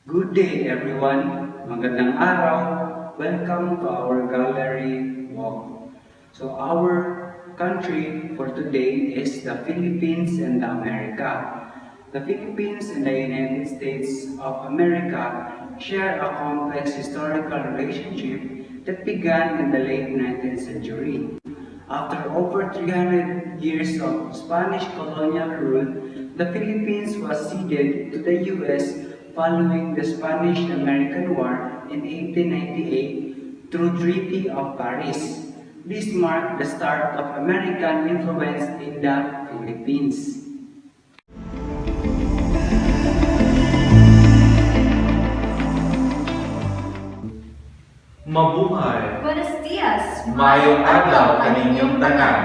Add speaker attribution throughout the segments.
Speaker 1: Good day everyone. Magandang araw. Welcome to our gallery walk. So our country for today is the Philippines and America. The Philippines and the United States of America share a complex historical relationship that began in the late 19th century. After over 300 years of Spanish colonial rule, the Philippines was ceded to the U.S. following the Spanish-American War in 1898 through Treaty of Paris. This marked the start of American influence in the Philippines.
Speaker 2: Mabuhay!
Speaker 3: Buenos dias!
Speaker 2: Mayong adlaw kaninyong tanan!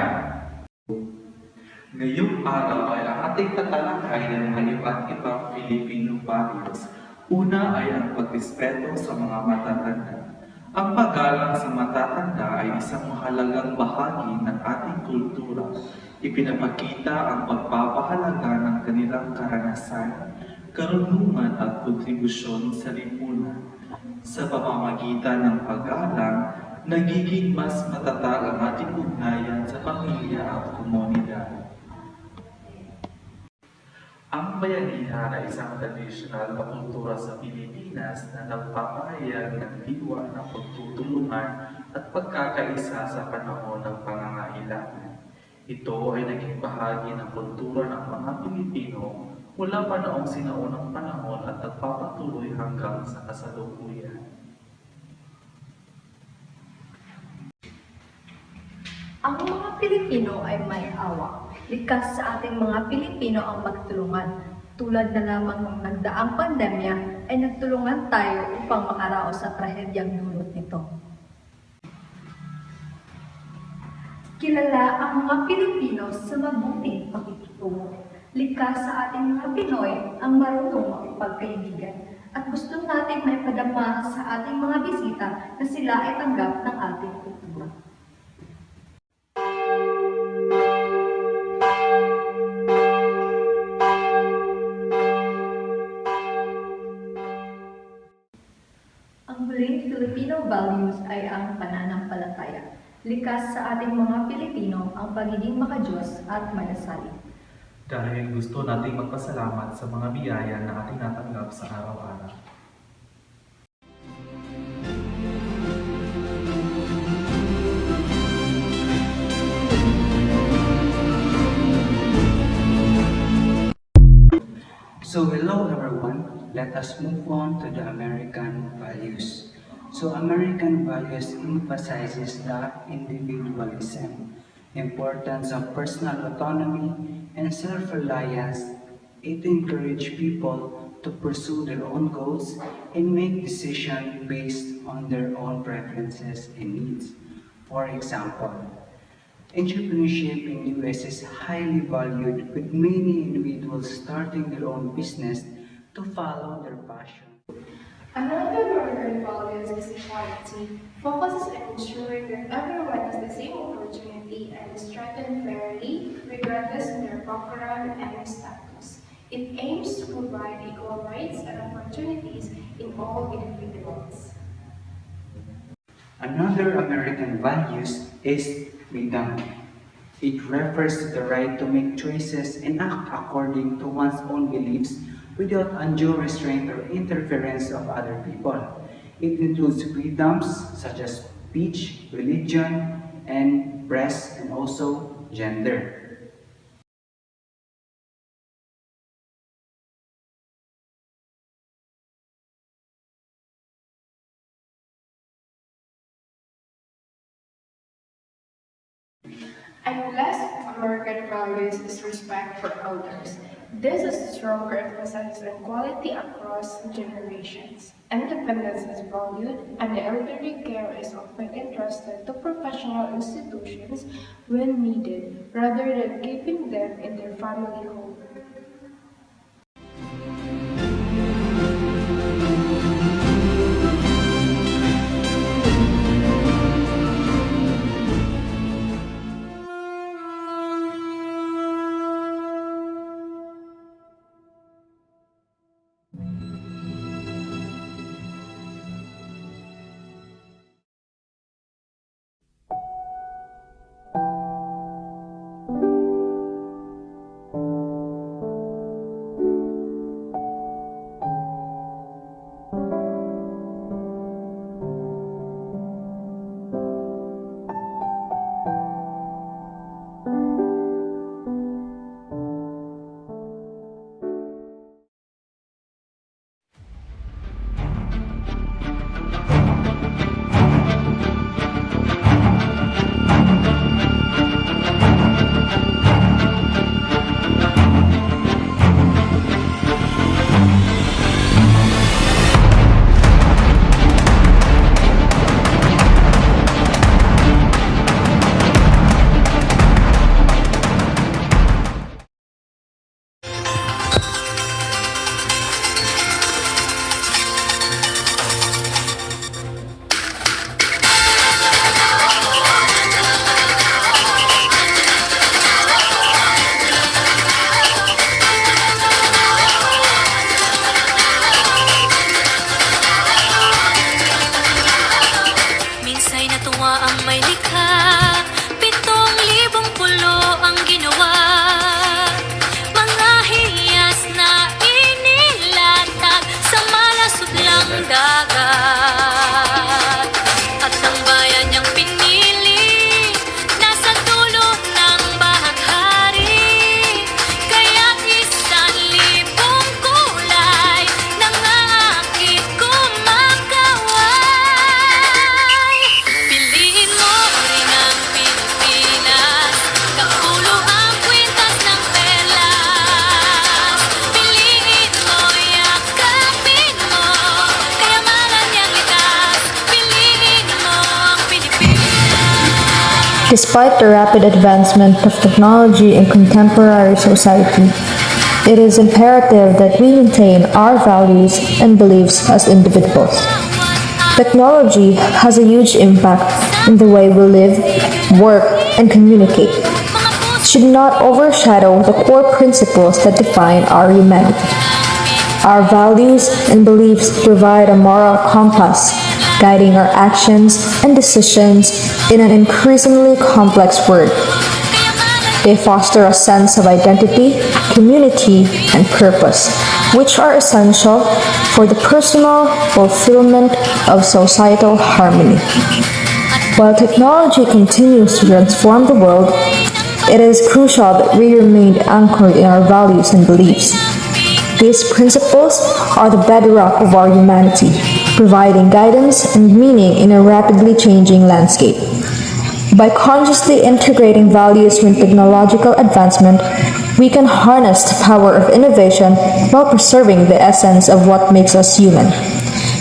Speaker 2: Ngayong araw ay ang ating tatalakayin ng iba't ibang Filipino values. Una ay ang pagrespeto sa mga matatanda. Ang paggalang sa matatanda ay isang mahalagang bahagi ng ating kultura. Ipinapakita ang pagpapahalaga ng kanilang karanasan, karunungan at kontribusyon sa lipunan. Sa pamamagitan ng paggalang, nagiging mas matatag ang ating ugnayan sa pamilya at komunidad. Ang bayanihan ay isang tradisyonal na kultura sa Pilipinas na nagpapahayag ng diwa ng pagtutulungan at pagkakaisa sa panahon ng pangangailangan. Ito ay naging bahagi ng kultura ng mga Pilipino mula pa noong sinaunang panahon at nagpapatuloy hanggang sa kasalukuyan.
Speaker 3: Ang mga Pilipino ay may awa. Likas sa ating mga Pilipino ang magtulungan. Tulad na lamang ng nagdaang pandemya, ay nagtulungan tayo upang makaraos sa trahedyang dulot nito. Kilala ang mga Pilipino sa mabuting pakikitungo. Likas sa ating mga Pinoy ang marunong makipagkaibigan at gusto natin may padama sa ating mga bisita na sila ay tanggap ng ating kultura. Ang huling Filipino values ay ang pananampalataya. Likas sa ating mga Pilipino ang pagiging makadiyos at manasali.
Speaker 2: Dahil gusto nating magpasalamat sa mga biyaya na ating natanggap sa araw-araw.
Speaker 1: So hello everyone, let us move on to the American values. So American values emphasizes the individualism, importance of personal autonomy, and self-reliance. It encourages people to pursue their own goals and make decisions based on their own preferences and needs. For example, entrepreneurship in the US is highly valued, with many individuals starting their own business to follow their passion.
Speaker 4: Another American values is equality, focuses on ensuring that everyone has the same opportunity and is treated fairly, regardless of their background and status. It aims to provide equal rights and opportunities in all individuals.
Speaker 1: Another American values is freedom. It refers to the right to make choices and act according to one's own beliefs without undue restraint or interference of other people. It includes freedoms such as speech, religion, and press, and also gender.
Speaker 4: And last American values is respect for elders. This is stronger emphasis on quality across generations. Independence is valued, and the elderly care is often entrusted to professional institutions when needed, rather than keeping them in their family home.
Speaker 5: Despite the rapid advancement of technology in contemporary society, it is imperative that we maintain our values and beliefs as individuals. Technology has a huge impact in the way we live, work, and communicate. It should not overshadow the core principles that define our humanity. Our values and beliefs provide a moral compass, guiding our actions and decisions in an increasingly complex world. They foster a sense of identity, community, and purpose, which are essential for the personal fulfillment of societal harmony. While technology continues to transform the world, it is crucial that we remain anchored in our values and beliefs. These principles are the bedrock of our humanity, providing guidance and meaning in a rapidly changing landscape. By consciously integrating values with technological advancement, we can harness the power of innovation while preserving the essence of what makes us human.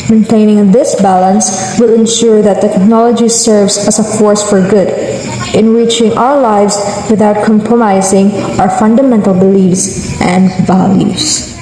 Speaker 5: Maintaining this balance will ensure that technology serves as a force for good, enriching our lives without compromising our fundamental beliefs and values.